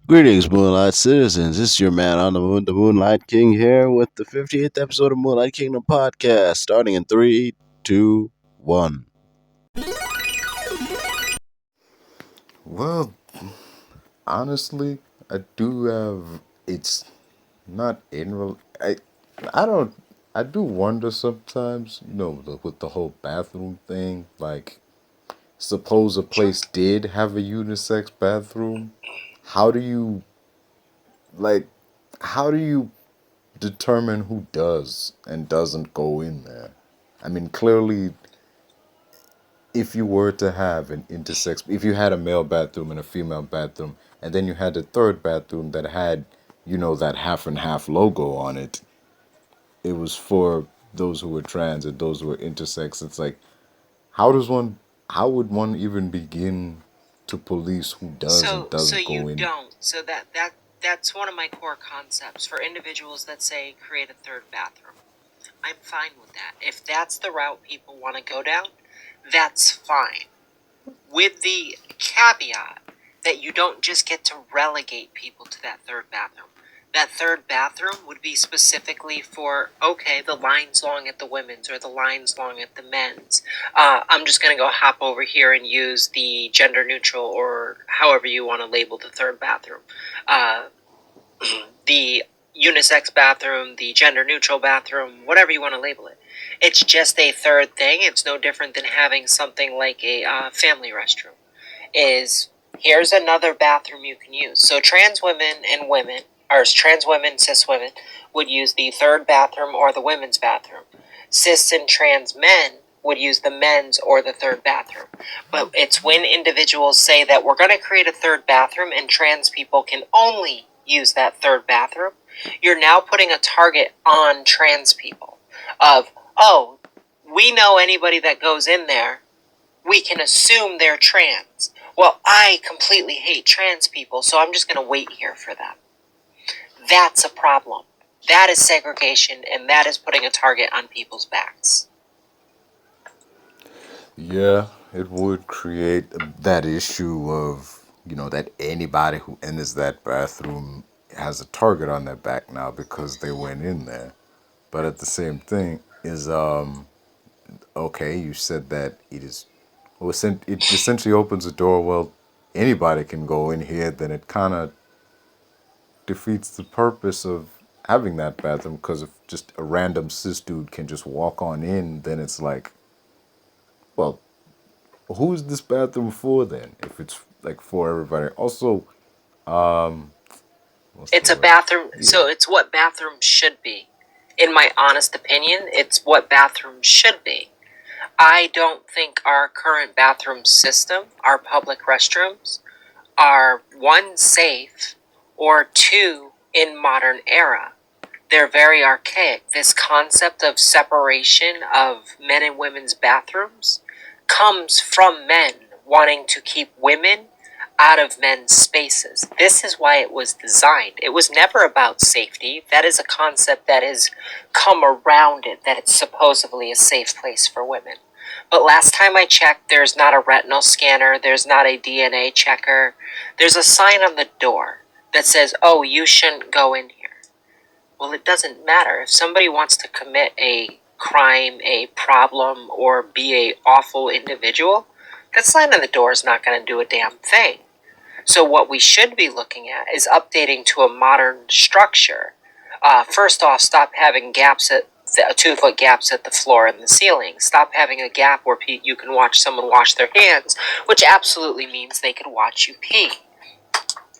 Greetings, Moonlight citizens. It's your man on the moon, the Moonlight King, here with the 58th episode of Moonlight Kingdom podcast, starting in three, two, one. Well, honestly, I do have. It's not in real. I don't. I do wonder sometimes, with the whole bathroom thing. Like, suppose a place did have a unisex bathroom. How do you, like, how do you determine who does and doesn't go in there? I mean, clearly, if you were to have an intersex, if you had a male bathroom and a female bathroom, and then you had a third bathroom that had, that half and half logo on it, it was for those who were trans and those who were intersex. It's like, how does one, how would one even begin to police who does and So doesn't you go in? don't. So that's one of my core concepts for individuals that say create a third bathroom. I'm fine with that. If that's the route people want to go down, that's fine. With the caveat that you don't just get to relegate people to that third bathroom. That third bathroom would be specifically for, okay, the line's long at the women's or the line's long at the men's. I'm just going to go hop over here and use the gender neutral or however you want to label the third bathroom. Uh, the unisex bathroom, the gender neutral bathroom, whatever you want to label it. It's just a third thing. It's no different than having something like a family restroom. Here's another bathroom you can use. So trans women and women, or trans women, cis women, would use the third bathroom or the women's bathroom. Cis and trans men would use the men's or the third bathroom. But it's when individuals say that we're going to create a third bathroom and trans people can only use that third bathroom, you're now putting a target on trans people of, oh, we know anybody that goes in there, we can assume they're trans. Well, I completely hate trans people, so I'm just going to wait here for them. That's a problem. That is segregation, and that is putting a target on people's backs. Yeah, it would create that issue of, that anybody who enters that bathroom has a target on their back now because they went in there. But at the same thing is, okay, you said that it essentially opens the door. Well, anybody can go in here. Then it kind of defeats the purpose of having that bathroom because if just a random cis dude can just walk on in, then it's like, well, who's this bathroom for then? If it's like for everybody. Also, what's the It's a word? bathroom, Yeah. so it's what bathrooms should be. In my honest opinion, it's what bathrooms should be. I don't think our current bathroom system, our public restrooms, are one, safe, or two, in modern era. They're very archaic. This concept of separation of men and women's bathrooms comes from men wanting to keep women out of men's spaces. This is why it was designed. It was never about safety. That is a concept that has come around it, that it's supposedly a safe place for women. But last time I checked, there's not a retinal scanner, there's not a DNA checker. There's a sign on the door that says, oh, you shouldn't go in here. Well, it doesn't matter. If somebody wants to commit a crime, a problem, or be a awful individual, that sign on the door is not going to do a damn thing. So what we should be looking at is updating to a modern structure. First off, stop having gaps at 2-foot gaps at the floor and the ceiling. Stop having a gap where you can watch someone wash their hands, which absolutely means they could watch you pee.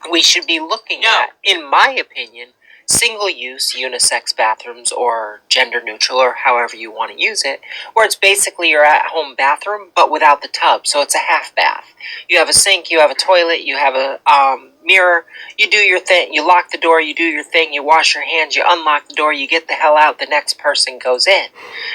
We should be looking at, in my opinion, single-use unisex bathrooms or gender-neutral or however you want to use it, where it's basically your at-home bathroom but without the tub, so it's a half bath. You have a sink, you have a toilet, you have a mirror, you do your thing, you lock the door, you do your thing, you wash your hands, you unlock the door, you get the hell out, the next person goes in.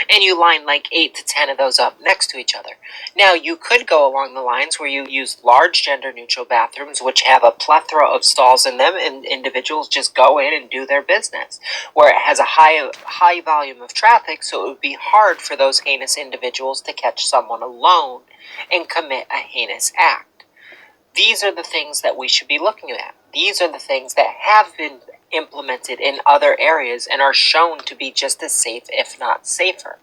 And you line like 8 to 10 of those up next to each other. Now, you could go along the lines where you use large gender-neutral bathrooms, which have a plethora of stalls in them, and individuals just go in and do their business, where it has a high volume of traffic, so it would be hard for those heinous individuals to catch someone alone and commit a heinous act. These are the things that we should be looking at. These are the things that have been implemented in other areas and are shown to be just as safe, if not safer.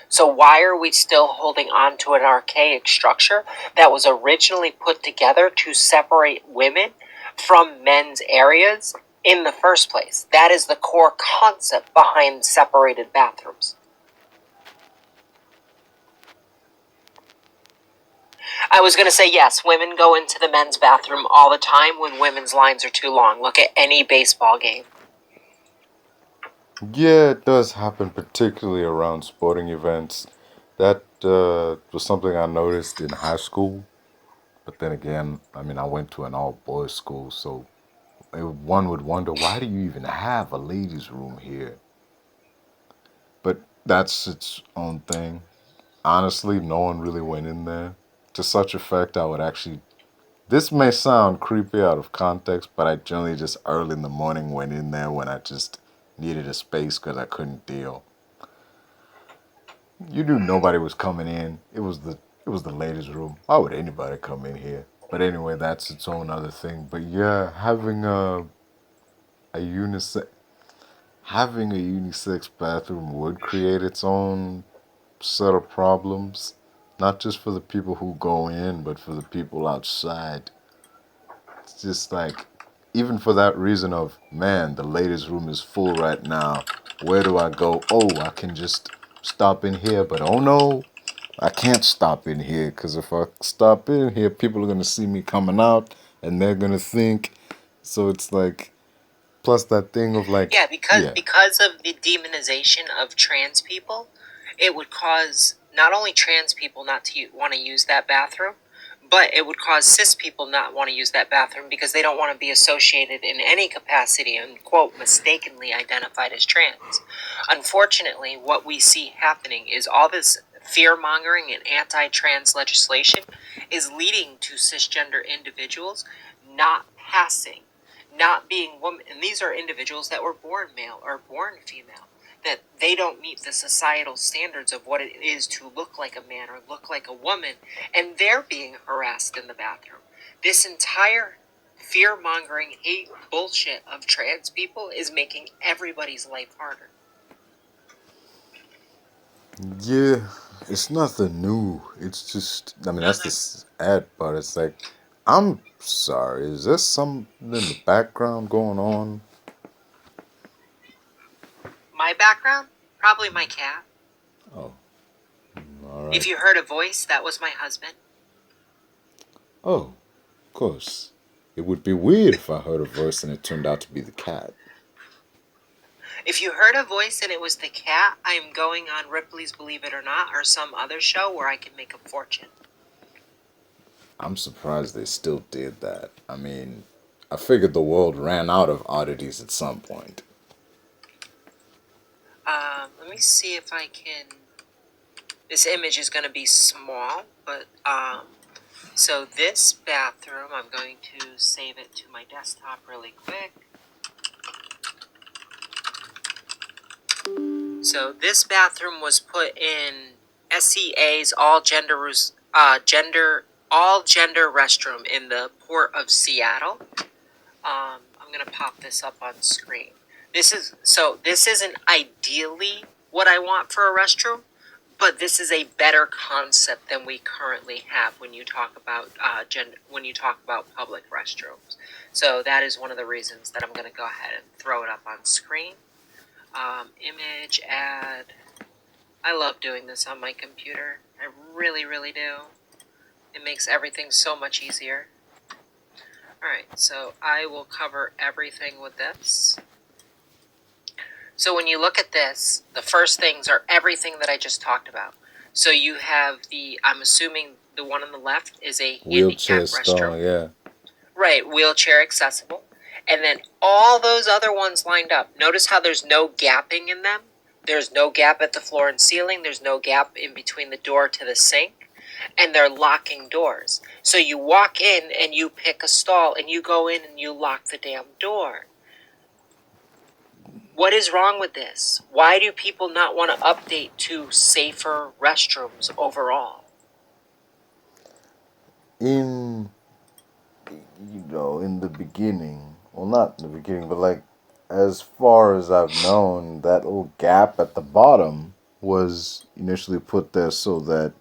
So why are we still holding on to an archaic structure that was originally put together to separate women from men's areas in the first place? That is the core concept behind separated bathrooms. I was going to say yes, women go into the men's bathroom all the time when women's lines are too long. Look at any baseball game. Yeah, it does happen, particularly around sporting events. That was something I noticed in high school. But then again, I mean, I went to an all boys school, so one would wonder, why do you even have a ladies' room here? But that's its own thing. Honestly, no one really went in there. To such effect, I would actually. This may sound creepy out of context, but I generally just early in the morning went in there when I just needed a space because I couldn't deal. You knew nobody was coming in. It was the ladies' room. Why would anybody come in here? But anyway, that's its own other thing. But yeah, a unisex having a unisex bathroom would create its own set of problems, not just for the people who go in, but for the people outside. It's just like, even for that reason of, man, the ladies' room is full right now. Where do I go? Oh, I can just stop in here, but oh no, I can't stop in here because if I stop in here, people are going to see me coming out and they're going to think. So it's like, plus that thing of like, Yeah, yeah, because of the demonization of trans people, it would cause not only trans people not to want to use that bathroom, but it would cause cis people not want to use that bathroom because they don't want to be associated in any capacity and, quote, mistakenly identified as trans. Unfortunately, what we see happening is all this fear-mongering and anti-trans legislation is leading to cisgender individuals not passing, not being women. And these are individuals that were born male or born female, that they don't meet the societal standards of what it is to look like a man or look like a woman, and they're being harassed in the bathroom. This entire fear-mongering, hate bullshit of trans people is making everybody's life harder. yeah, it's nothing new. It's just, I mean, that's the sad part. It's like, I'm sorry, is there something in the background going on? My background? Probably my cat. Oh, all right. If you heard a voice, that was my husband. Oh, of course. It would be weird if I heard a voice and it turned out to be the cat. If you heard a voice and it was the cat, I am going on Ripley's Believe It or Not or some other show where I can make a fortune. I'm surprised they still did that. I mean, I figured the world ran out of oddities at some point. Let me see if I can. This image is going to be small, but so this bathroom, I'm going to save it to my desktop really quick. So this bathroom was put in SEA's all gender restroom in the Port of Seattle. I'm gonna pop this up on screen. This isn't ideally what I want for a restroom, but this is a better concept than we currently have when you talk about public restrooms. So that is one of the reasons that I'm gonna go ahead and throw it up on screen. Image add. I love doing this on my computer. I really, really do. It makes everything so much easier. Alright, so I will cover everything with this. So when you look at this, the first things are everything that I just talked about. So you have I'm assuming the one on the left is a Wheelchair handicap stall, restroom. yeah. Right, wheelchair accessible. And then all those other ones lined up. Notice how there's no gapping in them? There's no gap at the floor and ceiling. There's no gap in between the door to the sink. And they're locking doors. So you walk in and you pick a stall and you go in and you lock the damn door. What is wrong with this? Why do people not want to update to safer restrooms overall? In in the beginning, well, not in the beginning, but like as far as I've known, that little gap at the bottom was initially put there so that,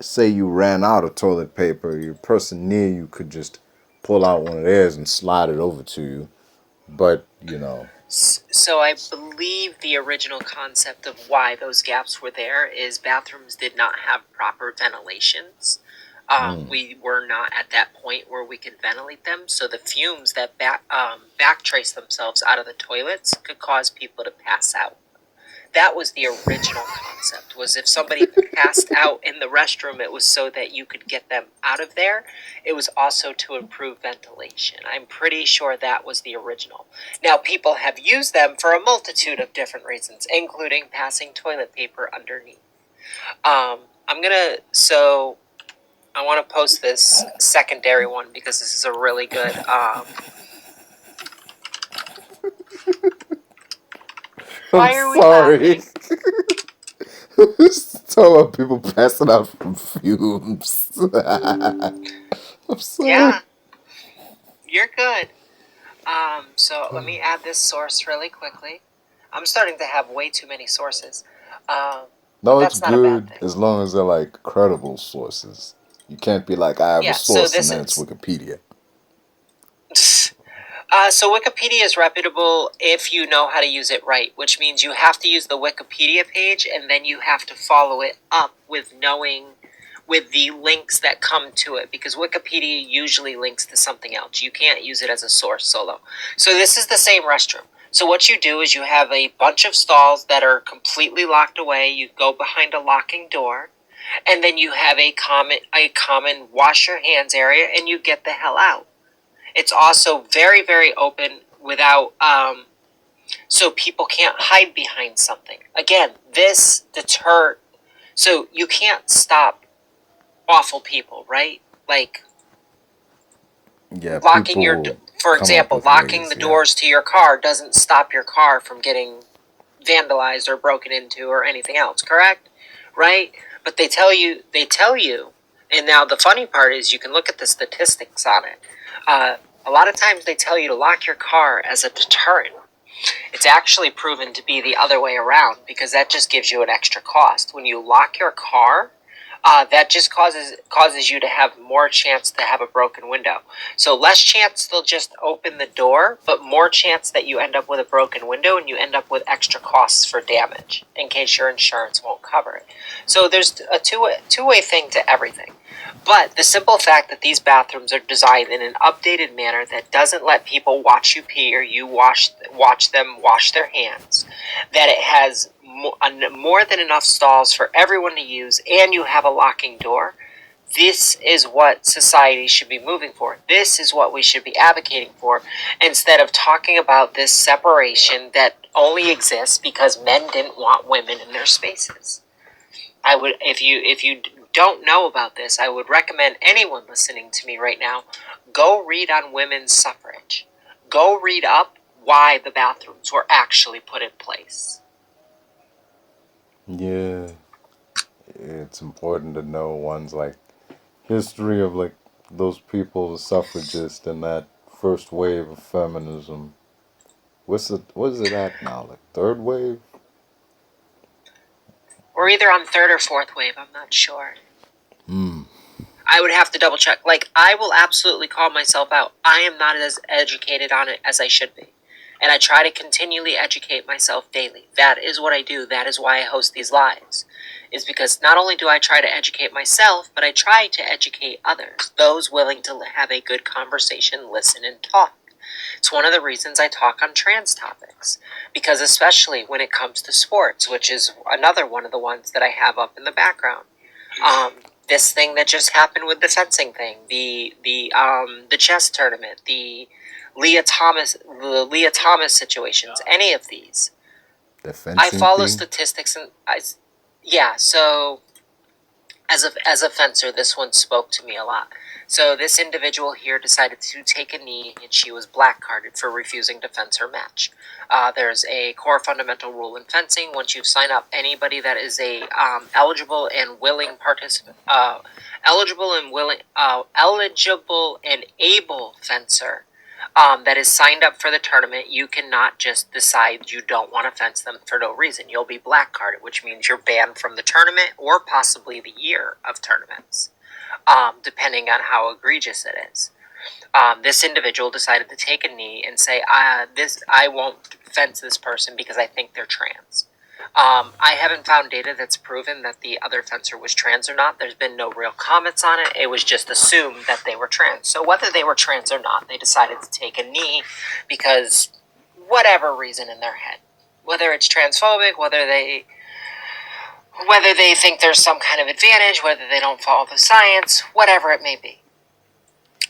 say you ran out of toilet paper, your person near you could just pull out one of theirs and slide it over to you. But, So I believe the original concept of why those gaps were there is bathrooms did not have proper ventilations. We were not at that point where we could ventilate them, so the fumes that backtrace themselves out of the toilets could cause people to pass out. That was the original concept, was if somebody passed out in the restroom, it was so that you could get them out of there. It was also to improve ventilation. I'm pretty sure that was the original. Now, people have used them for a multitude of different reasons, including passing toilet paper underneath. So I want to post this secondary one because this is a really good, why are we sorry. laughing? Talking about people passing out from fumes. I'm sorry. Yeah, you're good. So let me add this source really quickly. I'm starting to have way too many sources. But No, it's that's not a bad good thing. as long as they're like credible sources. You can't be like, I have a Yeah, so source and this then it's is. Wikipedia. So Wikipedia is reputable if you know how to use it right, which means you have to use the Wikipedia page and then you have to follow it up with the links that come to it, because Wikipedia usually links to something else. You can't use it as a source solo. So this is the same restroom. So what you do is you have a bunch of stalls that are completely locked away. You go behind a locking door, and then you have a common wash your hands area, and you get the hell out. It's also very, very open without so people can't hide behind something. Again, this deter. So you can't stop awful people, right? Like Yeah, locking your, people for come up example, with locking ways, the yeah. doors to your car doesn't stop your car from getting vandalized or broken into or anything else, correct? Right? But they tell you, and now the funny part is you can look at the statistics on it. A lot of times they tell you to lock your car as a deterrent. It's actually proven to be the other way around, because that just gives you an extra cost. When you lock your car, that just causes you to have more chance to have a broken window. So less chance they'll just open the door, but more chance that you end up with a broken window and you end up with extra costs for damage in case your insurance won't cover it. So there's a two-way thing to everything. But the simple fact that these bathrooms are designed in an updated manner that doesn't let people watch you pee or you watch them wash their hands, that it has more than enough stalls for everyone to use, and you have a locking door, this is what society should be moving for. This is what we should be advocating for, instead of talking about this separation that only exists because men didn't want women in their spaces. I would, if you don't know about this, I would recommend anyone listening to me right now go read on women's suffrage. Go read up why the bathrooms were actually put in place. Yeah, it's important to know one's like history of like those people, the suffragists, and that first wave of feminism. What is it at now? Like third wave? We're either on third or fourth wave, I'm not sure. Hmm. I would have to double check. Like, I will absolutely call myself out. I am not as educated on it as I should be. And I try to continually educate myself daily. That is what I do. That is why I host these lives. Is because not only do I try to educate myself, but I try to educate others. Those willing to have a good conversation, listen, and talk. It's one of the reasons I talk on trans topics. Because especially when it comes to sports, which is another one of the ones that I have up in the background. This thing that just happened with the fencing thing, the chess tournament, the Leah Thomas situations, any of these. The I fencing follow thing? statistics, and yeah. So As a fencer, this one spoke to me a lot. So this individual here decided to take a knee, and she was black carded for refusing to fence her match. There's a core fundamental rule in fencing: once you sign up, anybody that is a eligible and willing participant, eligible and able fencer, that is signed up for the tournament, you cannot just decide you don't want to fence them for no reason. You'll be black carded, which means you're banned from the tournament or possibly the year of tournaments, depending on how egregious it is. This individual decided to take a knee and say, I won't fence this person because I think they're trans. I haven't found data that's proven that the other fencer was trans or not. There's been no real comments on it. It was just assumed that they were trans. So whether they were trans or not, they decided to take a knee because whatever reason in their head. Whether it's transphobic, whether they think there's some kind of advantage, whether they don't follow the science, whatever it may be.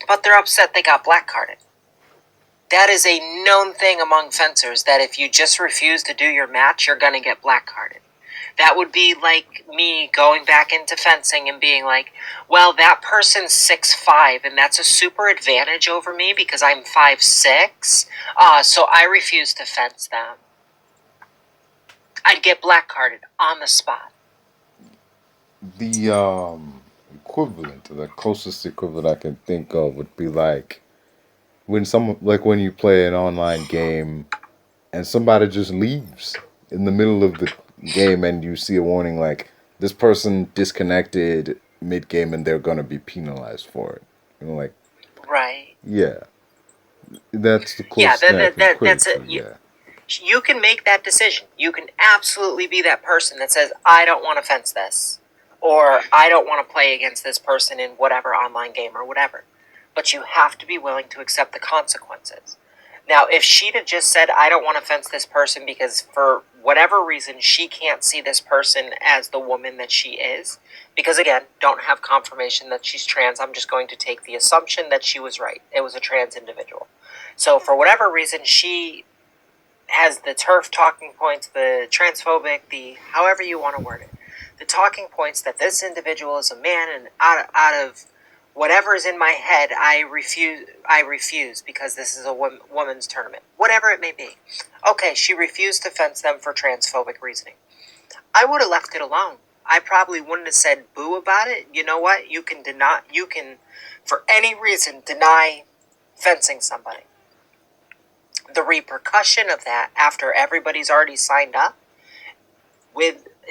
But they're upset they got black carded. That is a known thing among fencers, that if you just refuse to do your match, you're going to get black carded. That would be like me going back into fencing and being like, well, that person's 6'5", and that's a super advantage over me because I'm 5'6", so I refuse to fence them. I'd get black carded on the spot. The equivalent, the closest equivalent I can think of would be like when you play an online game and somebody just leaves in the middle of the game and you see a warning like this person disconnected mid game and they're gonna be penalized for it. Like, right. Yeah, that's the closest thing I can equate that's it it. to. Yeah. You can make that decision. You can absolutely be that person that says, I don't want to fence this, or I don't want to play against this person in whatever online game or whatever. But you have to be willing to accept the consequences. Now, if she'd have just said, I don't want to fence this person because for whatever reason she can't see this person as the woman that she is, because again, don't have confirmation that she's trans, I'm just going to take the assumption that she was right. It was a trans individual. So for whatever reason, she has the turf talking points, the transphobic, the however you want to word it, the talking points that this individual is a man, and out of whatever is in my head, I refuse because this is a women's tournament. Whatever it may be. Okay, she refused to fence them for transphobic reasoning. I would have left it alone. I probably wouldn't have said boo about it. You know what? You can, for any reason, deny fencing somebody. The repercussion of that, after everybody's already signed up,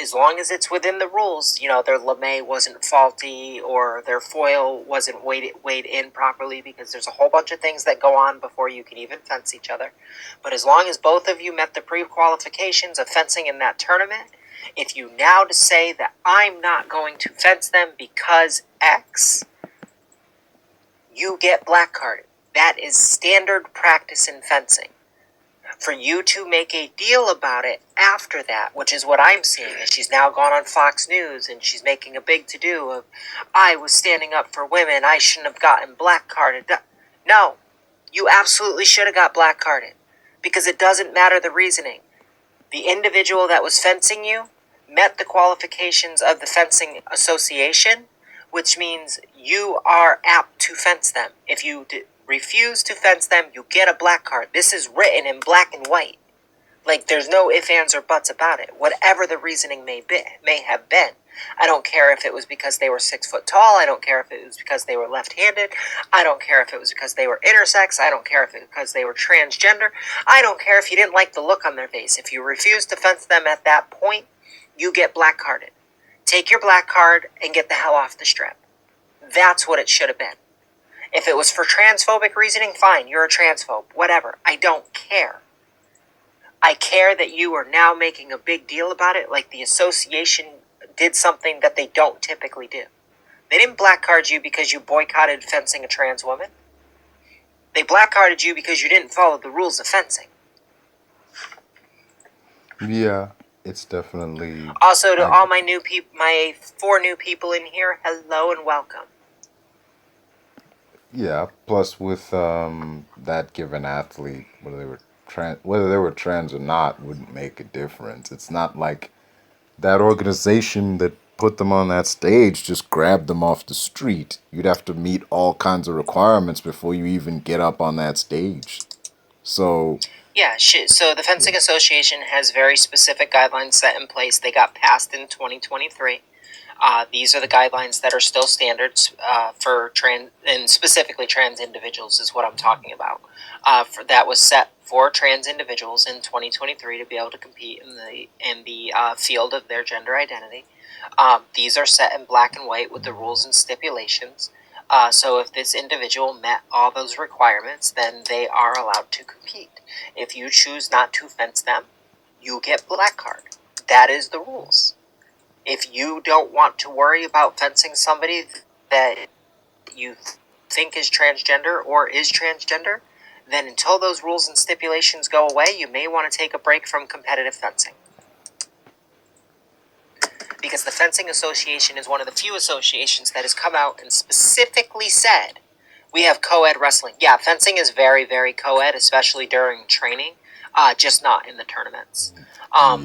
as long as it's within the rules, their lame wasn't faulty or their foil wasn't weighed in properly, because there's a whole bunch of things that go on before you can even fence each other. But as long as both of you met the pre-qualifications of fencing in that tournament, if you now to say that I'm not going to fence them because X, you get black carded. That is standard practice in fencing. For you to make a deal about it after that, which is what I'm seeing, is she's now gone on Fox News and she's making a big to-do of, I was standing up for women, I shouldn't have gotten black carded. No, you absolutely should have got black carded, because it doesn't matter the reasoning. The individual that was fencing you met the qualifications of the fencing association, which means you are apt to fence them. If you refuse to fence them, you get a black card. This is written in black and white. Like, there's no ifs, ands, or buts about it. Whatever the reasoning may have been. I don't care if it was because they were 6 foot tall. I don't care if it was because they were left-handed. I don't care if it was because they were intersex. I don't care if it was because they were transgender. I don't care if you didn't like the look on their face. If you refuse to fence them at that point, you get black carded. Take your black card and get the hell off the strip. That's what it should have been. If it was for transphobic reasoning, fine, you're a transphobe, whatever. I don't care. I care that you are now making a big deal about it, like the association did something that they don't typically do. They didn't black card you because you boycotted fencing a trans woman. They black carded you because you didn't follow the rules of fencing. Yeah, it's definitely. Also, to all my 4 new people in here, hello and welcome. Yeah, plus with that given athlete, whether they were trans or not, wouldn't make a difference. It's not like that organization that put them on that stage, just grab them off the street. You'd have to meet all kinds of requirements before you even get up on that stage. So, Yeah, so the yeah. Fencing Association has very specific guidelines set in place. They got passed in 2023. These are the guidelines that are still standards for trans, and specifically trans individuals is what I'm talking about. That was set for trans individuals in 2023 to be able to compete in the field of their gender identity. These are set in black and white with the rules and stipulations. So if this individual met all those requirements, then they are allowed to compete. If you choose not to fence them, you get black card. That is the rules. If you don't want to worry about fencing somebody that you think is transgender or is transgender, then until those rules and stipulations go away, you may want to take a break from competitive fencing. Because the Fencing Association is one of the few associations that has come out and specifically said we have co-ed wrestling. Yeah, fencing is very, very co-ed, especially during training, just not in the tournaments.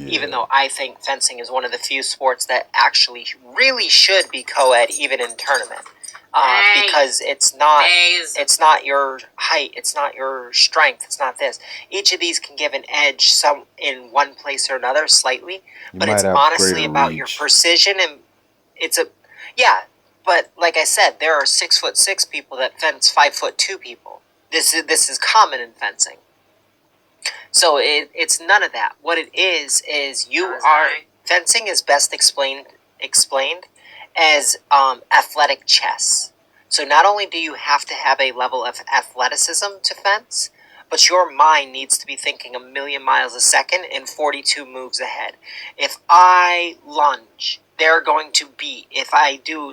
Even Yeah. though I think fencing is one of the few sports that actually really should be co-ed even in tournament. Because it's not your height, it's not your strength, it's not this. Each of these can give an edge some in one place or another slightly, You but might it's have honestly greater about your reach. precision and it's a yeah. But like I said, there are 6'6" people that fence 5'2" people. This is common in fencing. So it's none of that. What it is you are fencing is best explained as athletic chess. So not only do you have to have a level of athleticism to fence, but your mind needs to be thinking a million miles a second and 42 moves ahead. If I lunge, they're going to beat. If I do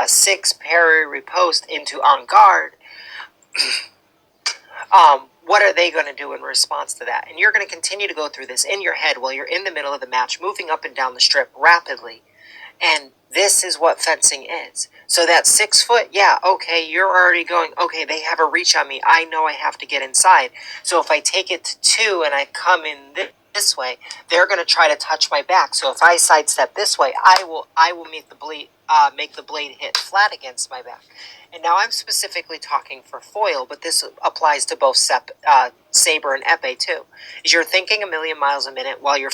6 parry riposte into en garde, what are they going to do in response to that? And you're going to continue to go through this in your head while you're in the middle of the match, moving up and down the strip rapidly. And this is what fencing is. So that 6 foot, yeah, okay, you're already going, okay, they have a reach on me. I know I have to get inside. So if I take it to 2 and I come in this way, they're going to try to touch my back. So if I sidestep this way, I will make the blade hit flat against my back. And now I'm specifically talking for foil, but this applies to both saber and epee too. Is you're thinking a million miles a minute while you're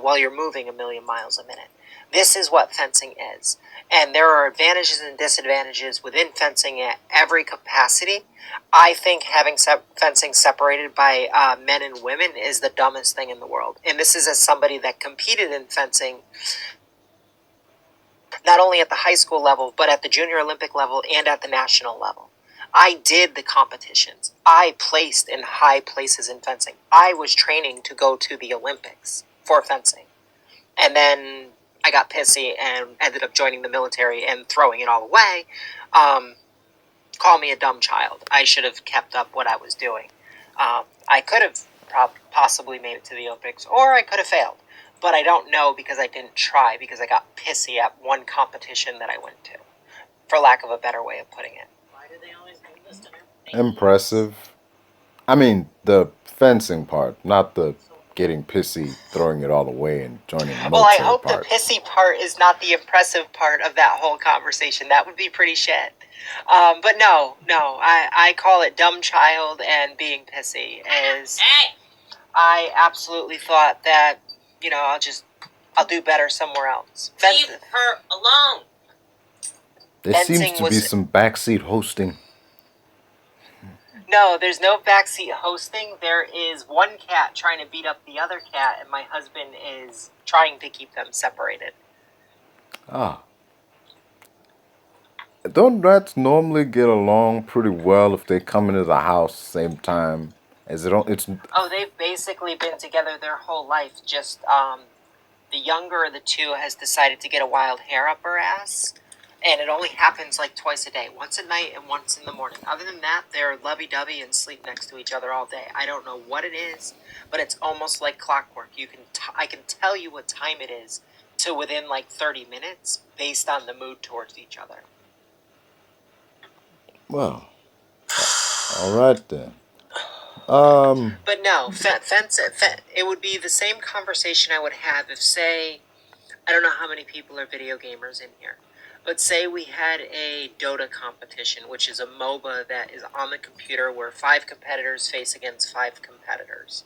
while you're moving a million miles a minute. This is what fencing is. And there are advantages and disadvantages within fencing at every capacity. I think having fencing separated by men and women is the dumbest thing in the world. And this is as somebody that competed in fencing not only at the high school level, but at the junior Olympic level and at the national level. I did the competitions. I placed in high places in fencing. I was training to go to the Olympics for fencing. And then I got pissy and ended up joining the military and throwing it all away. Call me a dumb child. I should have kept up what I was doing. I could have possibly made it to the Olympics, or I could have failed. But I don't know because I didn't try, because I got pissy at one competition that I went to, for lack of a better way of putting it. Why do they always do this to me? Impressive. I mean, the fencing part, not the getting pissy, throwing it all away, and joining the Well, I military hope the part. pissy part is not the impressive part of that whole conversation. That would be pretty shit. But no, I call it dumb child and being pissy. I absolutely thought that, I'll do better somewhere else. Leave her alone. There seems to be some backseat hosting. No, there's no backseat hosting. There is one cat trying to beat up the other cat, and my husband is trying to keep them separated. Ah. Don't rats normally get along pretty well if they come into the house same time as it? It's Oh, they've basically been together their whole life. Just the younger of the two has decided to get a wild hair up her ass, and it only happens like twice a day, once at night and once in the morning. Other than that, they're lovey-dovey and sleep next to each other all day. I don't know what it is, but it's almost like clockwork. I can tell you what time it is to within like 30 minutes based on the mood towards each other. well. All right then. But no, it would be the same conversation I would have if, say, I don't know how many people are video gamers in here, but say we had a Dota competition, which is a MOBA that is on the computer where 5 competitors face against 5 competitors.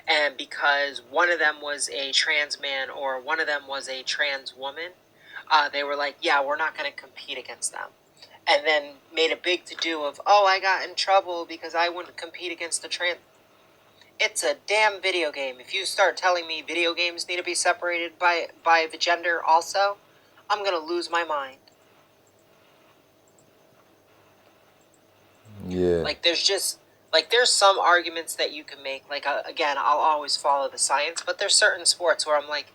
And because one of them was a trans man or one of them was a trans woman, they were like, yeah, we're not going to compete against them. And then made a big to-do of, oh, I got in trouble because I wouldn't compete against the trans. It's a damn video game. If you start telling me video games need to be separated by the gender also, I'm going to lose my mind. Yeah. Like, there's some arguments that you can make. Like, again, I'll always follow the science, but there's certain sports where I'm like,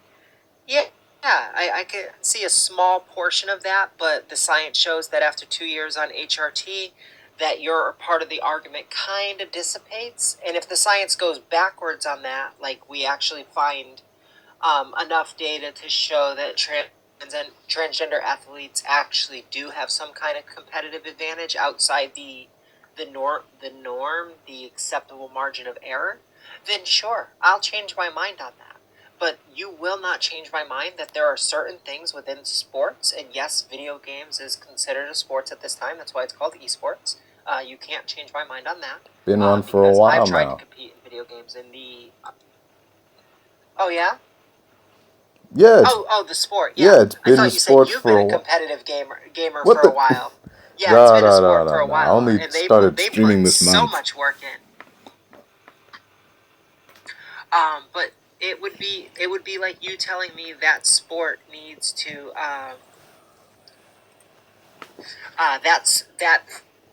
yeah, I can see a small portion of that, but the science shows that after 2 years on HRT, that your part of the argument kind of dissipates. And if the science goes backwards on that, like we actually find enough data to show that transgender athletes actually do have some kind of competitive advantage outside the norm, the acceptable margin of error, then sure, I'll change my mind on that. But you will not change my mind that there are certain things within sports, and yes, video games is considered a sports at this time. That's why it's called esports. You can't change my mind on that. Been one for a Because while I've tried now. to compete in video games in the. Oh yeah. Yeah. The sport. Yeah, It's I been the thought you said sport you've for been a a while. competitive gamer What for a the? while. Yeah, it's No, been a no, no, sport for no, a no. I while, only and started they streaming put this so month. much work in. But it would be like you telling me that sport needs to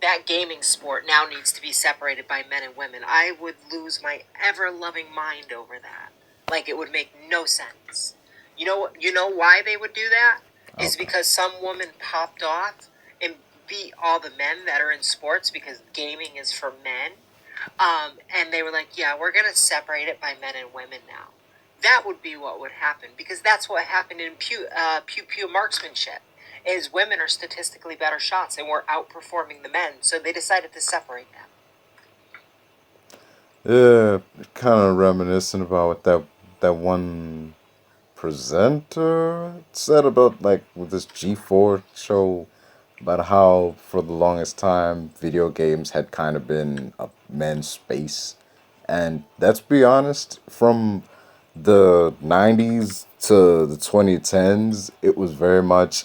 that gaming sport now needs to be separated by men and women. I would lose my ever loving mind over that. Like, it would make no sense. You know why they would do that? Is Okay. because some woman popped off and beat all the men that are in sports because gaming is for men. And they were like, yeah, we're going to separate it by men and women now. That would be what would happen, because that's what happened in pew marksmanship, is women are statistically better shots and we're outperforming the men, so they decided to separate them. Yeah, kind of reminiscent about what that one presenter said about like with this G4 show about how for the longest time video games had kind of been a men's space. And let's be honest, from the 90s to the 2010s, it was very much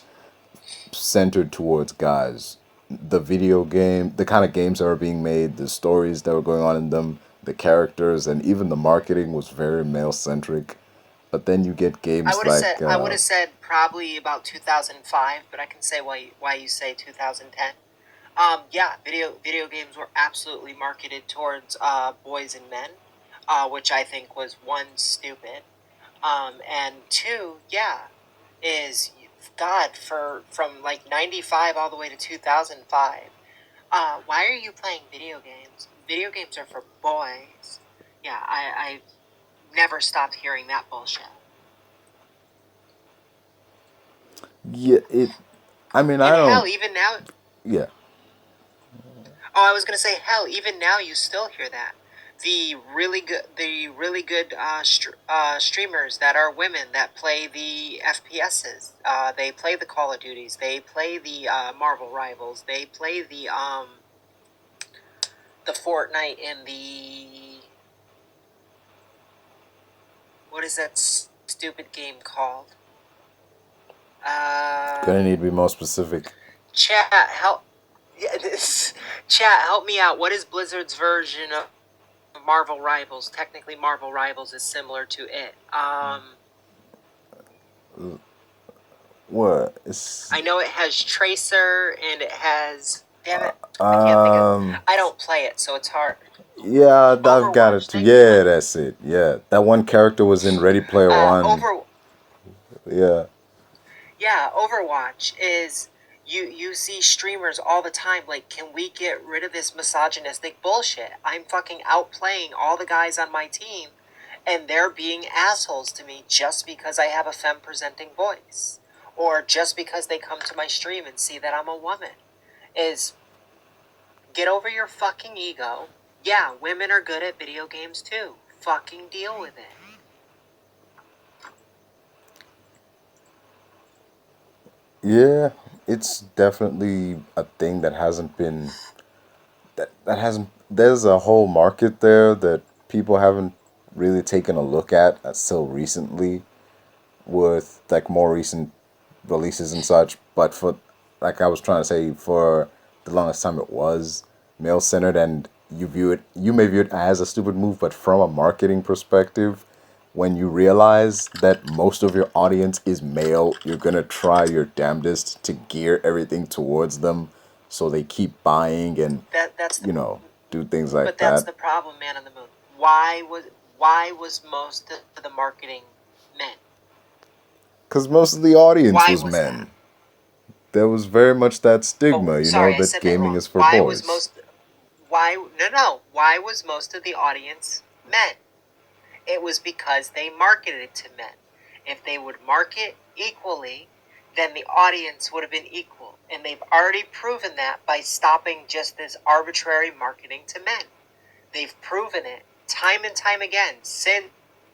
centered towards guys. The video game, the kind of games that were being made, the stories that were going on in them, the characters, and even the marketing was very male centric. But then you get games like I would have said probably about 2005, but I can say why you say 2010. Yeah, video games were absolutely marketed towards boys and men, which I think was one, stupid, and two, yeah, is God from like 95 all the way to 2005. Why are you playing video games? Video games are for boys. Yeah, I never stopped hearing that bullshit. yeah, it. I mean, I And hell, don't. even now, Yeah. I was gonna say, hell, even now you still hear that. The really good streamers that are women that play the FPSs. They play the Call of Duties. They play the Marvel Rivals. They play the Fortnite and the, what is that stupid game called? Gonna need to be more specific. Chat help. Yeah, chat help me out. What is Blizzard's version of Marvel Rivals? Technically, Marvel Rivals is similar to it. What? It's I know it has Tracer and it has. Damn it, I can't think of. I don't play it, so it's hard. yeah, I've got it Overwatch. too. Thank you, Yeah, buddy. that's it. Yeah, that one character was in Ready Player One. Over. Yeah. Yeah, Overwatch is. You see streamers all the time like, can we get rid of this misogynistic bullshit? I'm fucking outplaying all the guys on my team, and they're being assholes to me just because I have a femme presenting voice, or just because they come to my stream and see that I'm a woman. Is, get over your fucking ego. Yeah, women are good at video games too. Fucking deal with it. Yeah, it's definitely a thing that hasn't been that hasn't there's a whole market there that people haven't really taken a look at until recently with like more recent releases and such. But for like I was trying to say, for the longest time it was male centered, and you may view it as a stupid move, but from a marketing perspective, when you realize that most of your audience is male, you're gonna try your damnedest to gear everything towards them so they keep buying and That's the do things but like that's that. the problem, Man on the Moon. Why was most of the marketing men? Because most of the audience Why was was that? men. There was very much that Oh, stigma, sorry, I that said that gaming wrong. is for boys. Why was most of the audience men? It was because they marketed it to men. If they would market equally, then the audience would have been equal. And they've already proven that by stopping just this arbitrary marketing to men. They've proven it time and time again since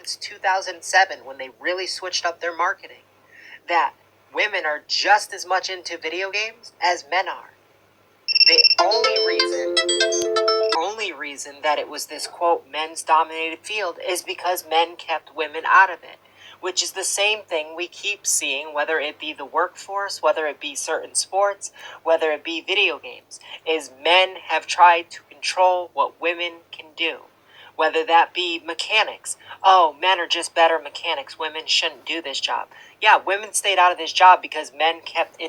2007, when they really switched up their marketing, that women are just as much into video games as men are. The only reason that it was this quote men's dominated field is because men kept women out of it, which is the same thing we keep seeing, whether it be the workforce, whether it be certain sports, whether it be video games, is men have tried to control what women can do. Whether that be mechanics. Oh, men are just better mechanics. Women shouldn't do this job. Yeah, women stayed out of this job because men kept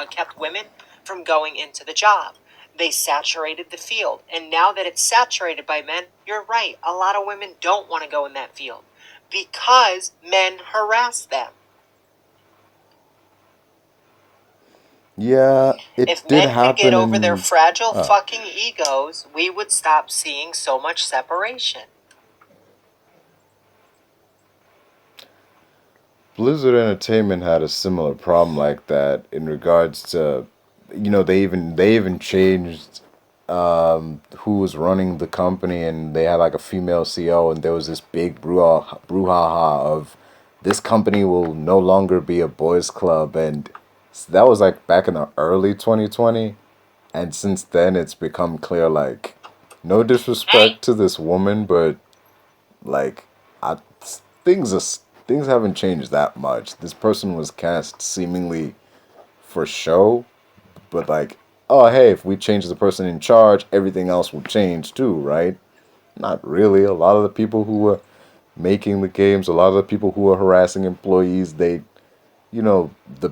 kept women from going into the job. They saturated the field. And now that it's saturated by men, you're right. A lot of women don't want to go in that field because men harass them. Yeah, If it did men could get happen over their in. fragile fucking egos, we would stop seeing so much separation. Blizzard Entertainment had a similar problem like that in regards to, they even changed who was running the company, and they had like a female CEO, and there was this big brouhaha of this company will no longer be a boys club, and that was like back in the early 2020, and since then it's become clear, like, no Hey, disrespect to this woman, but like, I things are things haven't changed that much. This person was cast seemingly for show, but like, oh hey, if we change the person in charge, everything else will change too, right? Not really. A lot of the people who were making the games, a lot of the people who were harassing employees, the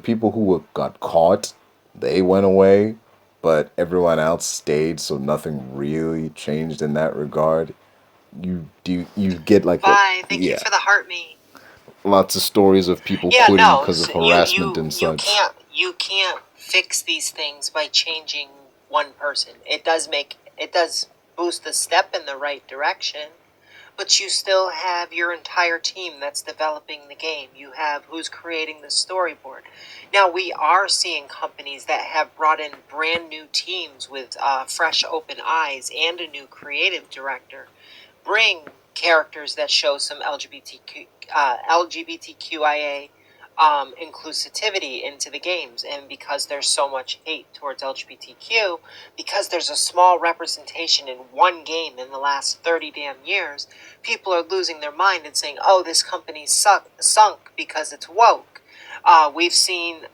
people who got caught, they went away, but everyone else stayed, so nothing really changed in that regard. You get like Bye. Thank you yeah, for the heart me. lots of stories of people Yeah, quitting no, because of you harassment you and you such. can't fix these things by changing one person. It does boost the step in the right direction, but you still have your entire team that's developing the game. You have who's creating the storyboard. Now we are seeing companies that have brought in brand new teams with fresh open eyes and a new creative director bring characters that show some LGBTQIA inclusivity into the games. And because there's so much hate towards LGBTQ, because there's a small representation in one game in the last 30 damn years, people are losing their mind and saying, oh, this company's sunk because it's woke. We've seen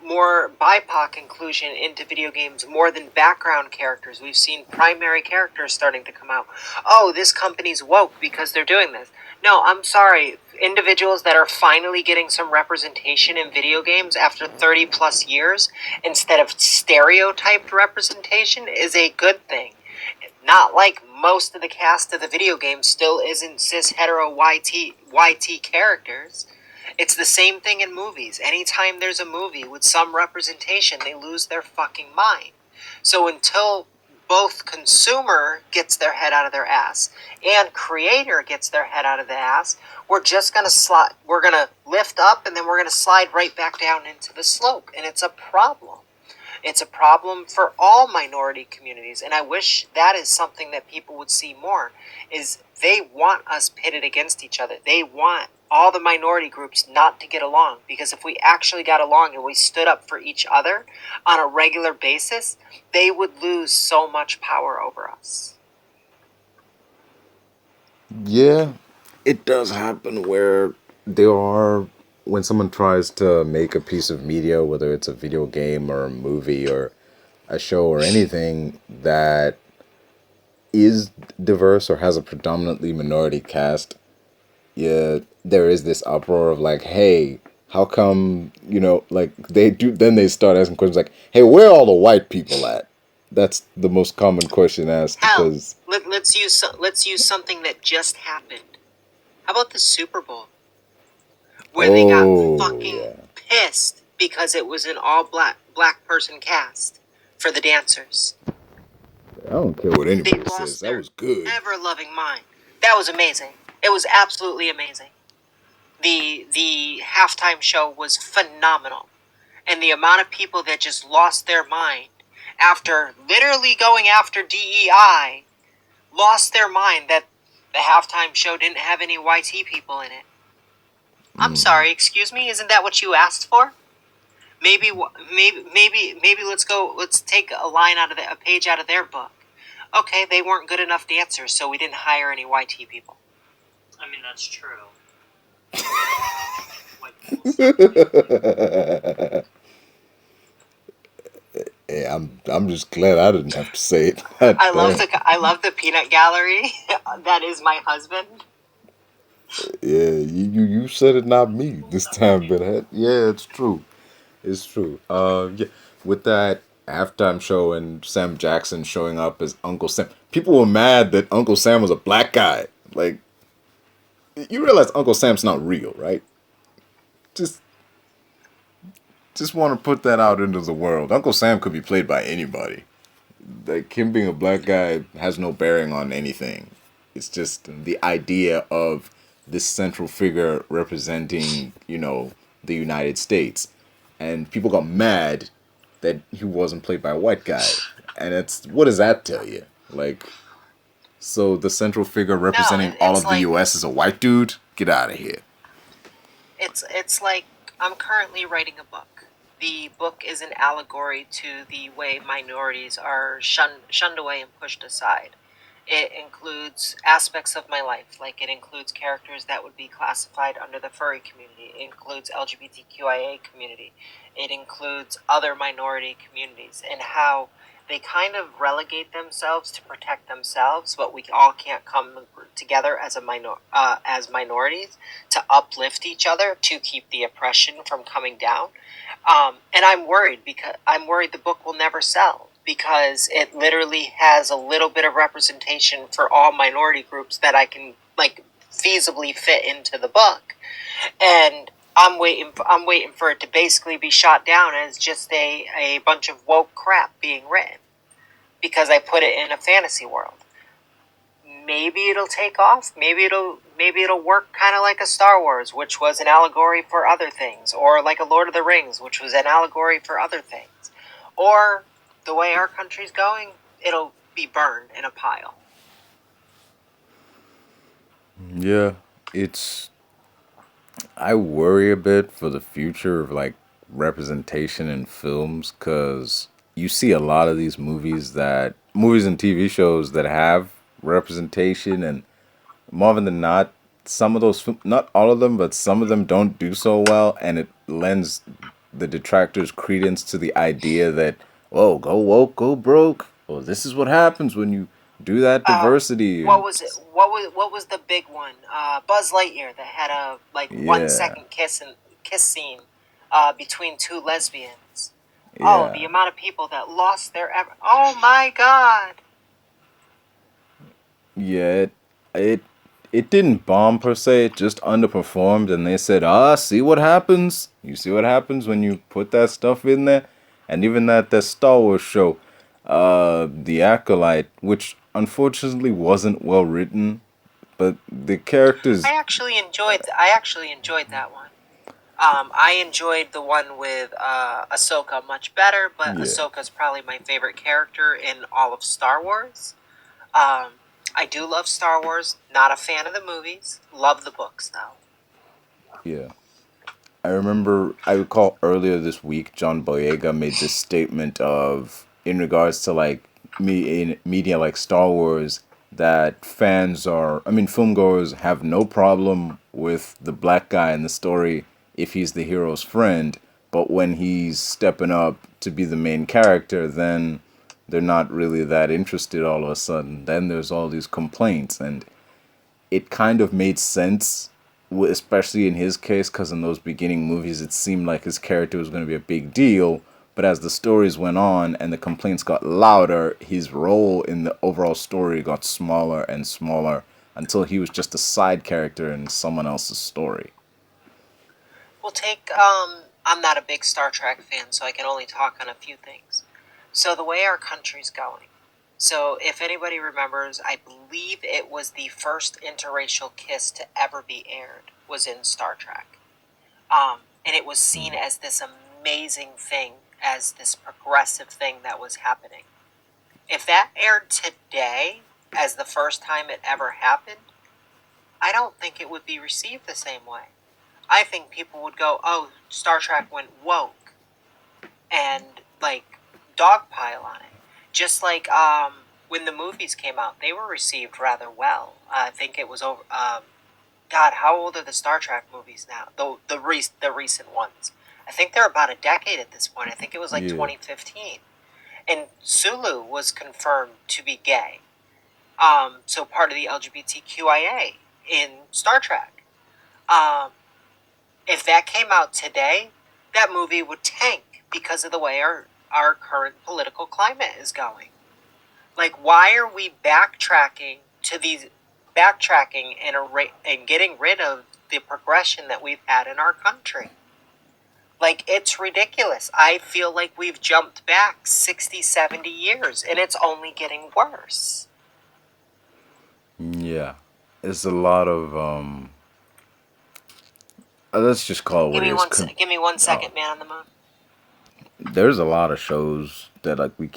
more BIPOC inclusion into video games more than background characters. We've seen primary characters starting to come out. Oh, this company's woke because they're doing this. No, I'm sorry. Individuals that are finally getting some representation in video games after 30 plus years instead of stereotyped representation is a good thing. Not like most of the cast of the video game still isn't cis hetero YT characters. It's the same thing in movies. Anytime there's a movie with some representation, they lose their fucking mind. So until both consumer gets their head out of their ass and creator gets their head out of the ass, we're just gonna slide. We're gonna lift up and then we're gonna slide right back down into the slope, and it's a problem. It's a problem for all minority communities, and I wish that is something that people would see more. Is they want us pitted against each other. They want all the minority groups not to get along, because if we actually got along and we stood up for each other on a regular basis, they would lose so much power over us. Yeah, it does happen where there are when someone tries to make a piece of media, whether it's a video game or a movie or a show or anything that is diverse or has a predominantly minority cast, yeah, there is this uproar of like, hey, how come, like they do, then they start asking questions like, hey, where are all the white people at? That's the most common question asked Hell, because, let's use something that just happened. How about the Super Bowl, where they got oh, fucking yeah. pissed because it was an all black person cast for the dancers? I don't care what They anybody says. lost That their was good. ever-loving mind. That was amazing. It was absolutely amazing. The halftime show was phenomenal. And the amount of people that just lost their mind after literally going after DEI, lost their mind that the halftime show didn't have any YT people in it. I'm sorry, excuse me, isn't that what you asked for? Maybe let's take a page out of their book. Okay, they weren't good enough dancers, so we didn't hire any YT people. I mean, that's true. Yeah, I'm just glad I didn't have to say it. God damn. I love the peanut gallery. That is my husband. Yeah, you said it, not me this time, but yeah, it's true. It's true. Yeah, with that halftime show and Sam Jackson showing up as Uncle Sam, people were mad that Uncle Sam was a black guy. Like, you realize Uncle Sam's not real, right? Just just want to put that out into the world. Uncle Sam could be played by anybody. Like him being a black guy has no bearing on anything. It's just the idea of this central figure representing, the United States. And people got mad that he wasn't played by a white guy. And it's what does that tell you? Like, so the central figure No, representing all it's of the like US is a white dude? Get out of here. it's like I'm currently writing a book. The book is an allegory to the way minorities are shunned away and pushed aside. It includes aspects of my life, like it includes characters that would be classified under the furry community. It includes LGBTQIA community. It includes other minority communities and how they kind of relegate themselves to protect themselves, but we all can't come together as as minorities to uplift each other to keep the oppression from coming down. And I'm worried the book will never sell because it literally has a little bit of representation for all minority groups that I can like feasibly fit into the book, and I'm waiting for it to basically be shot down as just a bunch of woke crap being written because I put it in a fantasy world. Maybe it'll take off. Maybe it'll work kind of like a Star Wars, which was an allegory for other things, or like a Lord of the Rings, which was an allegory for other things, or the way our country's going, it'll be burned in a pile. Yeah, it's I worry a bit for the future of like representation in films because you see a lot of these movies and TV shows that have representation, and more often than not, some of those, not all of them, but some of them don't do so well, and it lends the detractors credence to the idea that, oh, go woke, go broke. Well, this is what happens when you do that diversity. What And was it? What was the big one? Buzz Lightyear that had a like one yeah, second kiss scene between two lesbians. Oh, the yeah. amount of people that lost their ever. Oh my God! Yeah, it it didn't bomb per se. It just underperformed, and they said, "Ah, see what happens. You see what happens when you put that stuff in there." And even that Star Wars show, the Acolyte, which unfortunately wasn't well written, but the characters, I actually enjoyed that one. I enjoyed the one with Ahsoka much better, but yeah, Ahsoka's probably my favorite character in all of Star Wars. Um, I do love Star Wars. Not a fan of the movies. Love the books though. Yeah. I remember, I recall earlier this week, John Boyega made this statement of, in regards to like me in media like Star Wars, that fans are, I mean, filmgoers have no problem with the black guy in the story if he's the hero's friend, but when he's stepping up to be the main character, then they're not really that interested all of a sudden. Then there's all these complaints, and it kind of made sense, especially in his case, because in those beginning movies, it seemed like his character was going to be a big deal. But as the stories went on and the complaints got louder, his role in the overall story got smaller and smaller until he was just a side character in someone else's story. Well, I'm not a big Star Trek fan, so I can only talk on a few things. So the way our country's going. So if anybody remembers, I believe it was the first interracial kiss to ever be aired was in Star Trek. And it was seen as this amazing thing, as this progressive thing that was happening. If that aired today as the first time it ever happened, I don't think it would be received the same way. I think people would go, oh, Star Trek went woke, and like dogpile on it. Just like when the movies came out, they were received rather well. I think it was over. God, how old are the Star Trek movies now? The recent ones. I think they're about a decade at this point. I think it was like 2015, and Sulu was confirmed to be gay. So part of the LGBTQIA in Star Trek. If that came out today, that movie would tank because of the way our current political climate is going. Like, why are we backtracking and getting rid of the progression that we've had in our country? Like, it's ridiculous. I feel like we've jumped back 60, 70 years, and it's only getting worse. Yeah. It's a lot of, let's just call it what it is. Give me 1 second, man on the moon. There's a lot of shows that like we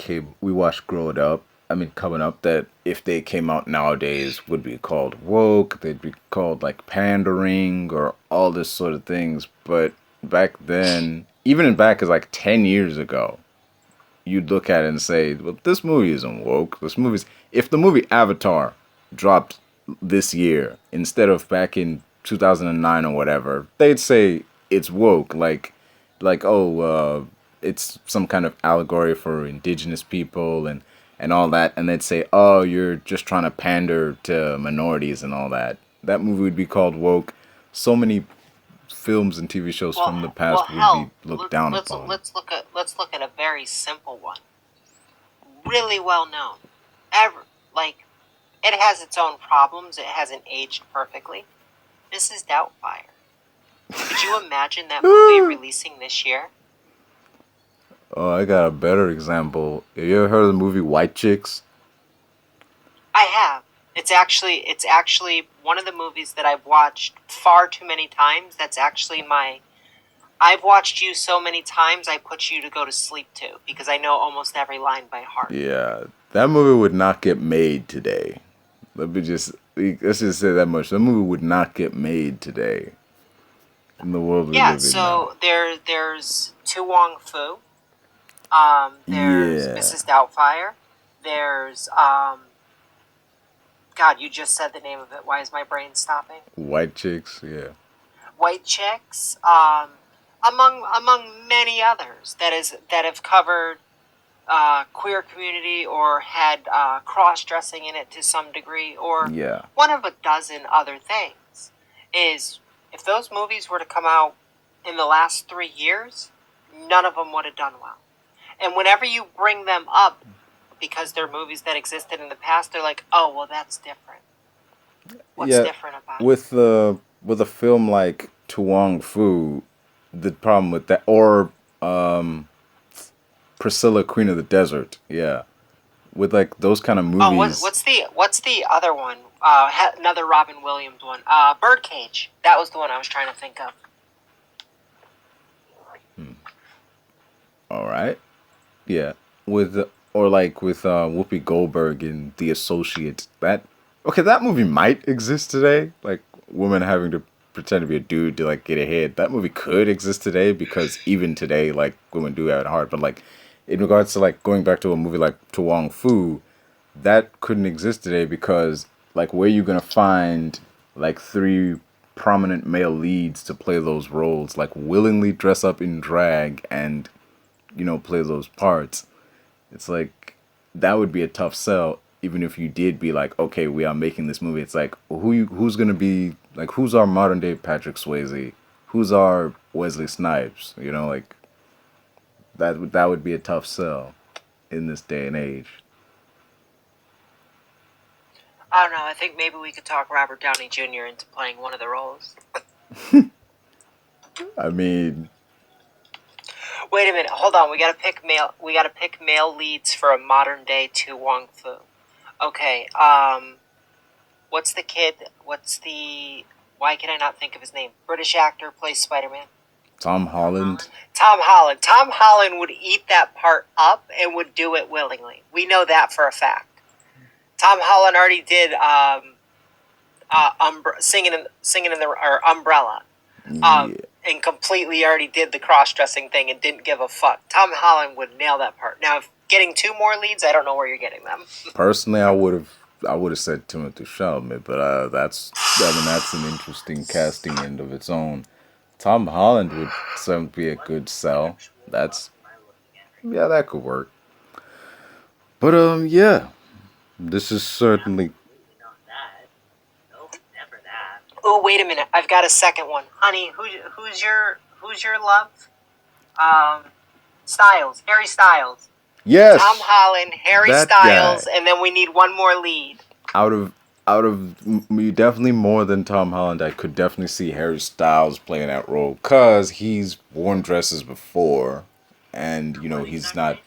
watched growing up. I mean, coming up, that if they came out nowadays would be called woke. They'd be called like pandering or all this sort of things. But back then, even back as like 10 years ago, you'd look at it and say, well, this movie isn't woke. This movie's, if the movie Avatar dropped this year instead of back in 2009 or whatever, they'd say it's woke. It's some kind of allegory for indigenous people and all that. And they'd say, oh, you're just trying to pander to minorities and all that. That movie would be called woke. So many films and TV shows from the past would be looked down upon. Let's look at a very simple one. Really well known. It has its own problems. It hasn't aged perfectly. Mrs. Doubtfire. Could you imagine that movie releasing this year? Oh, I got a better example. Have you ever heard of the movie White Chicks? I have. It's actually one of the movies that I've watched far too many times. That's actually I've watched you so many times I put you to go to sleep to, because I know almost every line by heart. Yeah, that movie would not get made today. Let's just say that much. That movie would not get made today in the world we live in. Yeah, so there's Tu Wong Fu. There's Mrs. Doubtfire. There's God, you just said the name of it. Why is my brain stopping? White Chicks, yeah. White Chicks, among many others that have covered queer community or had cross-dressing in it to some degree, or one of a dozen other things. Is if those movies were to come out in the last 3 years, none of them would have done well. And whenever you bring them up, because they're movies that existed in the past, they're like, oh, well, that's different. What's different about it? With a film like Tu Wong Fu, the problem with that, or Priscilla, Queen of the Desert, with like those kind of movies. Oh, what's the other one? Another Robin Williams one. Birdcage. That was the one I was trying to think of. All right, yeah, with Whoopi Goldberg in The Associates. That movie might exist today, like women having to pretend to be a dude to like get ahead. That movie could exist today because even today, like women do have it hard. But like in regards to like going back to a movie like To Wong Fu, that couldn't exist today because like where you gonna find like three prominent male leads to play those roles, like willingly dress up in drag and play those parts. It's like that would be a tough sell, even if you did be like, okay, we are making this movie. It's like who's gonna be like who's our modern day Patrick Swayze, who's our Wesley Snipes? Like that would be a tough sell in this day and age. I don't know. I think maybe we could talk Robert Downey Jr. into playing one of the roles. I mean, Wait a minute. Hold on. We gotta pick male. We gotta pick male leads for a modern day To Wong Fu. Okay. What's the kid? Why can I not think of his name? British actor plays Spider-Man. Tom Holland. Tom Holland. Tom Holland would eat that part up and would do it willingly. We know that for a fact. Tom Holland already did singing in the or Umbrella, Yeah. and completely already did the cross-dressing thing and didn't give a fuck. Tom Holland would nail that part. Now, if getting two more leads, I don't know where you're getting them. Personally, I would have said Timothée Chalamet, but that's an interesting casting end of its own. Tom Holland would certainly be a good sell. That could work. But yeah, this is certainly Oh, wait a minute! I've got a second one, honey. Who's your love? Styles, Harry Styles. yes. Tom Holland, Harry that Styles, guy. and then we need one more lead. Out of me, definitely more than Tom Holland, I could definitely see Harry Styles playing that role because he's worn dresses before, and he's not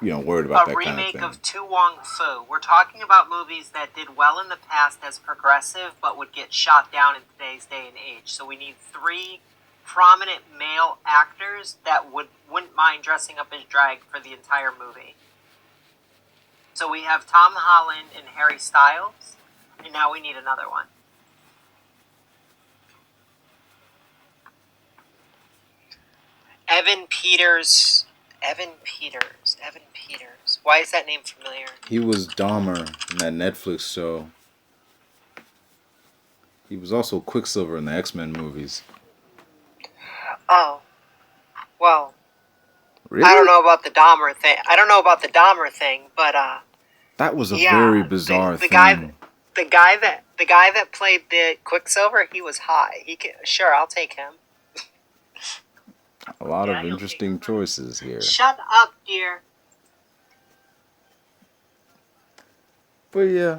worried about that kind of remake thing. of To Wong Fu. We're talking about movies that did well in the past as progressive, but would get shot down in today's day and age. So we need three prominent male actors that wouldn't mind dressing up as drag for the entire movie. So we have Tom Holland and Harry Styles, and now we need another one. Evan Peters. Why is that name familiar? He was Dahmer in that Netflix show. He was also Quicksilver in the X-Men movies. Oh, well, Really? I don't know about the Dahmer thing. But That was a yeah, very bizarre the thing. guy that played the Quicksilver, he was hot. Sure, I'll take him. A lot of interesting choices here. Shut up, dear. But yeah,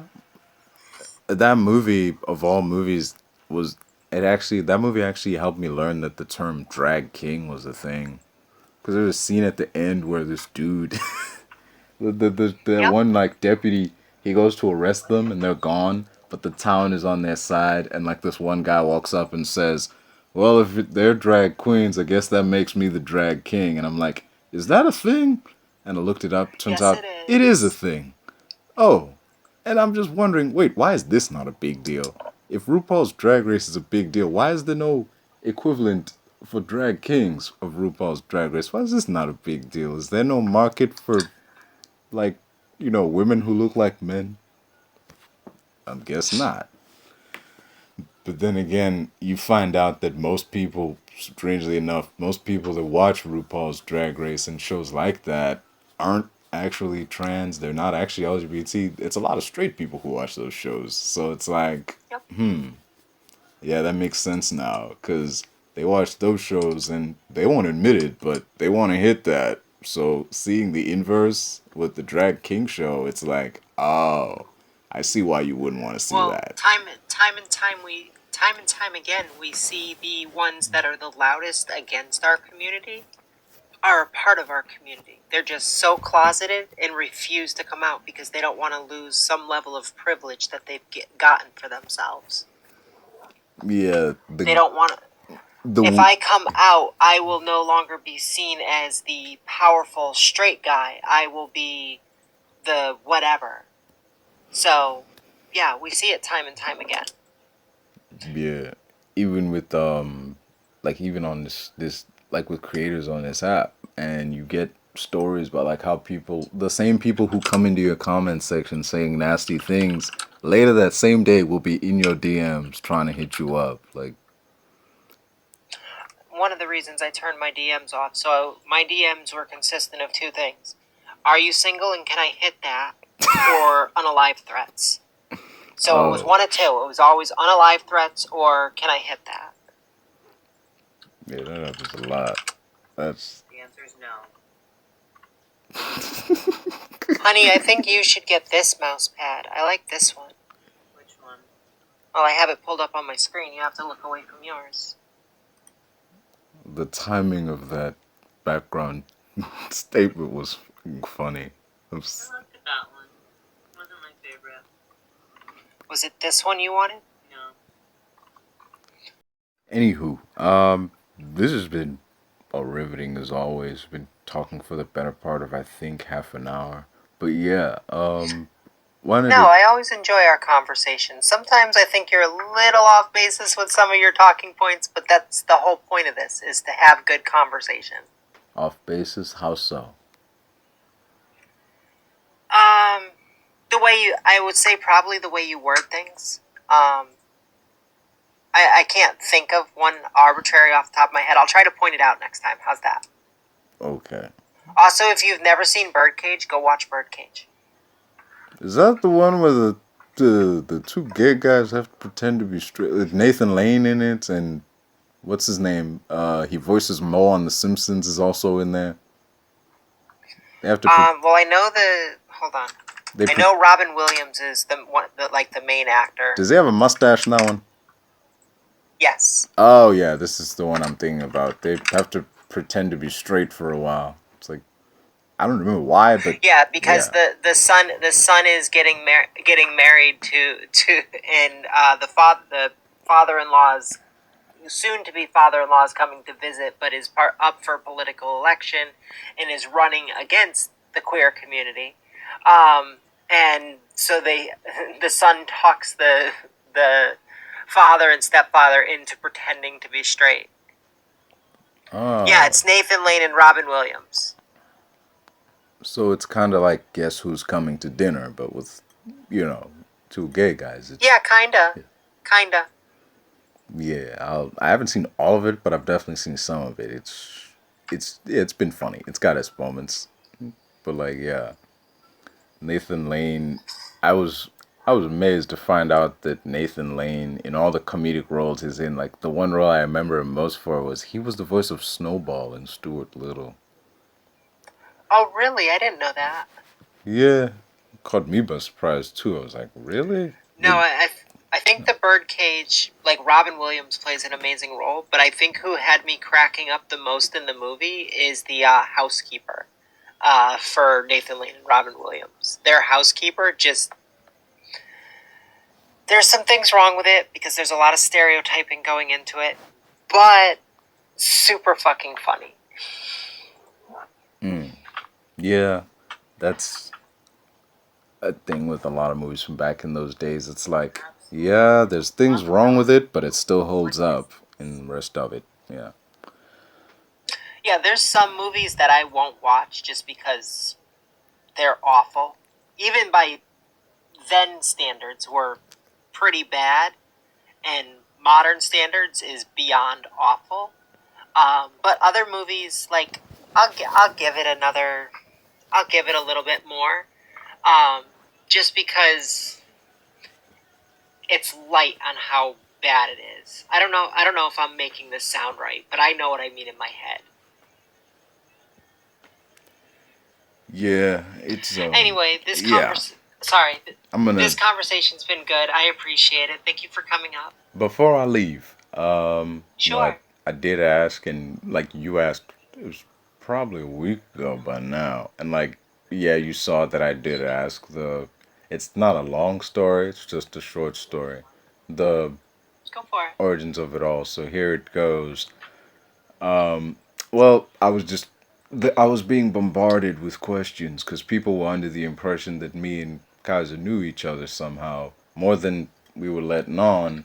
that movie of all movies that movie actually helped me learn that the term drag king was a thing. Because there's a scene at the end where this dude, the Yep. one like deputy, he goes to arrest them and they're gone, but the town is on their side, and like this one guy walks up and says, "Well, if they're drag queens, I guess that makes me the drag king." And I'm like, "Is that a thing?" And I looked it up. Turns out it is a thing. Oh, and I'm just wondering, wait, why is this not a big deal? If RuPaul's Drag Race is a big deal, why is there no equivalent for drag kings of RuPaul's Drag Race? Why is this not a big deal? Is there no market for, like, women who look like men? I guess not. But then again, you find out that most people, strangely enough, most people that watch RuPaul's Drag Race and shows like that aren't actually trans. They're not actually LGBT. It's a lot of straight people who watch those shows. So it's like, Yep. Yeah, that makes sense now. Because they watch those shows and they won't admit it, but they want to hit that. So seeing the inverse with the Drag King show, it's like, oh, I see why you wouldn't want to see that. Time and time again, we see the ones that are the loudest against our community are a part of our community. They're just so closeted and refuse to come out because they don't want to lose some level of privilege that they've gotten for themselves. Yeah. They don't want to. If I come out, I will no longer be seen as the powerful straight guy. I will be the whatever. So, yeah, we see it time and time again. Yeah. even with like even on this like with creators on this app, and you get stories about like how people, the same people who come into your comment section saying nasty things, later that same day will be in your DMs trying to hit you up. Like, One of the reasons I turned my DMs off, so my DMs were consistent of two things. Are you single and can I hit that? Or unalive threats. So it was oh one of two. It was always unalive threats or can I hit that? yeah, that happens a lot. That's The answer is no. Honey, I think you should get this mouse pad. I like this one. Which one? Well, I have it pulled up on my screen. You have to look away from yours. the timing of that background statement was funny. I liked that one. It wasn't my favorite. Was it this one you wanted? No. Anywho, this has been riveting as always. Been talking for the better part of I think half an hour. But yeah, wanted No, to. I always enjoy our conversations. Sometimes I think you're a little off basis with some of your talking points, but that's the whole point of this, is to have good conversation. Off basis? How so? The way I would say probably the way you word things. I can't think of one arbitrary off the top of my head. I'll try to point it out next time. How's that? Okay. Also, if you've never seen Birdcage, go watch Birdcage. Is that the one where the two gay guys have to pretend to be straight? With Nathan Lane in it, and what's his name? He voices Mo on The Simpsons. Is also in there. They have to. Well, I know the. Hold on. I know Robin Williams is the one, the main actor. Does he have a mustache in that one? Yes. Oh yeah, this is the one I'm thinking about. They have to pretend to be straight for a while. It's like, I don't remember why, but yeah, because the son is getting married to and the father-in-law's soon to be father-in-law is coming to visit, but is up for political election and is running against the queer community. And so the son talks the father and stepfather into pretending to be straight. oh. Yeah, it's Nathan Lane and Robin Williams. So it's kind of like Guess Who's Coming to Dinner, but with, two gay guys. Yeah, kinda. Yeah, I haven't seen all of it, but I've definitely seen some of it. It's been funny. It's got its moments, but like yeah, Nathan Lane. I was I was amazed to find out that Nathan Lane, in all the comedic roles he's in, like the one role I remember him most for was he was the voice of Snowball in Stuart Little. Oh, really? I didn't know that. Yeah, caught me by surprise too. I was like, really? No, I think the Birdcage, like Robin Williams plays an amazing role, but I think who had me cracking up the most in the movie is the housekeeper for Nathan Lane and Robin Williams. Their housekeeper just... There's some things wrong with it because there's a lot of stereotyping going into it, but super fucking funny. Yeah, that's a thing with a lot of movies from back in those days. It's like, yeah, there's things wrong with it, but it still holds up in the rest of it. Yeah. Yeah, there's some movies that I won't watch just because they're awful. Even by then standards were pretty bad, and modern standards is beyond awful. But other movies, like, I'll give it a little bit more, just because it's light on how bad it is. I don't know if I'm making this sound right, but I know what I mean in my head. Yeah, it's Anyway, this conversation's been good. I appreciate it. Thank you for coming up. Before I leave, Sure. I did ask, and like you asked, it was probably a week ago by now, and like, yeah, you saw that I did ask the. It's not a long story; it's just a short story. The Go for it. origins of it all. So here it goes. Well, I was being bombarded with questions because people were under the impression that me and Kaiser knew each other somehow more than we were letting on,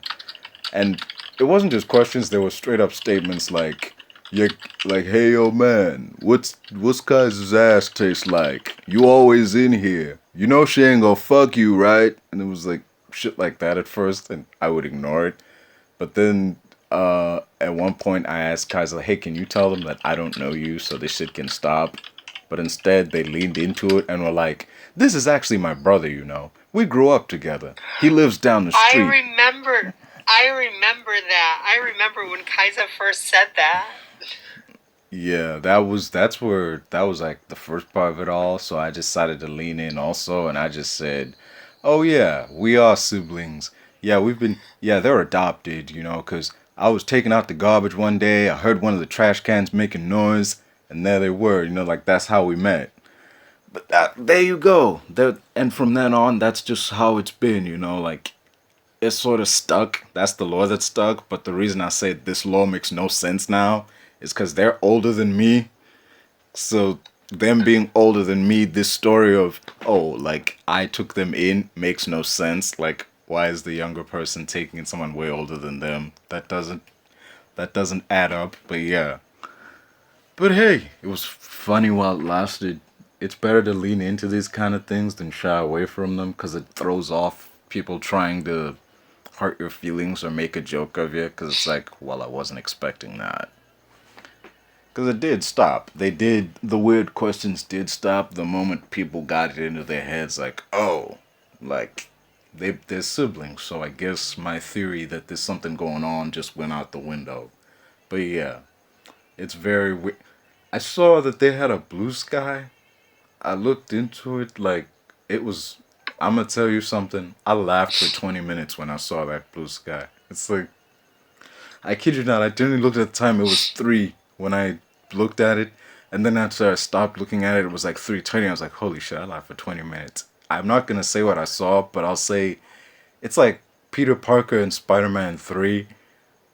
and it wasn't just questions. There were straight up statements like, "Yeah, like, hey, yo, man, what's Kaiser's ass taste like? You always in here. You know she ain't gonna fuck you, right?" And it was like shit like that at first, and I would ignore it. But then at one point, I asked Kaiser, "Hey, can you tell them that I don't know you, so this shit can stop?" But instead, they leaned into it and were like, "This is actually my brother, you know. We grew up together. He lives down the I street." remember. I remember that. I remember when Kaiser first said that. Yeah, that was like the first part of it all. So I decided to lean in also, and I just said, "Oh yeah, we are siblings. Yeah, yeah, they're adopted, you know, because I was taking out the garbage one day. I heard one of the trash cans making noise, and there they were, you know, like that's how we met." But there you go. There, and from then on, that's just how it's been, you know, like it's sort of stuck. That's the law that stuck. But the reason I say this law makes no sense now is because they're older than me. So them being older than me, this story of, oh, like I took them in makes no sense. Like why is the younger person taking in someone way older than them? That doesn't add up. But yeah. But hey, it was funny while it lasted. It's better to lean into these kind of things than shy away from them because it throws off people trying to hurt your feelings or make a joke of you because it's like, well, I wasn't expecting that. Because it did stop. The weird questions did stop the moment people got it into their heads like, oh, like, they're siblings, so I guess my theory that there's something going on just went out the window. But yeah, it's very weird. I saw that they had a blue sky. I looked into it like, it was. I'm gonna tell you something. I laughed for 20 minutes when I saw that blue sky. It's like, I kid you not, I didn't look at the time. It was 3 when I looked at it. And then after I stopped looking at it, it was like 3:20. I was like, holy shit, I laughed for 20 minutes. I'm not going to say what I saw, but I'll say it's like Peter Parker in Spider-Man 3.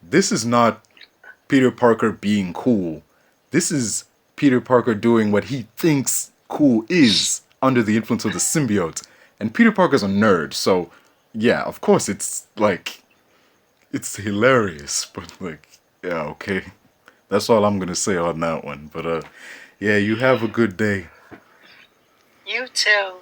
This is not Peter Parker being cool. This is Peter Parker doing what he thinks cool is under the influence of the symbiote. And Peter Parker's a nerd, so yeah, of course it's hilarious, but like, yeah, okay. That's all I'm gonna say on that one. But yeah, you have a good day. You too.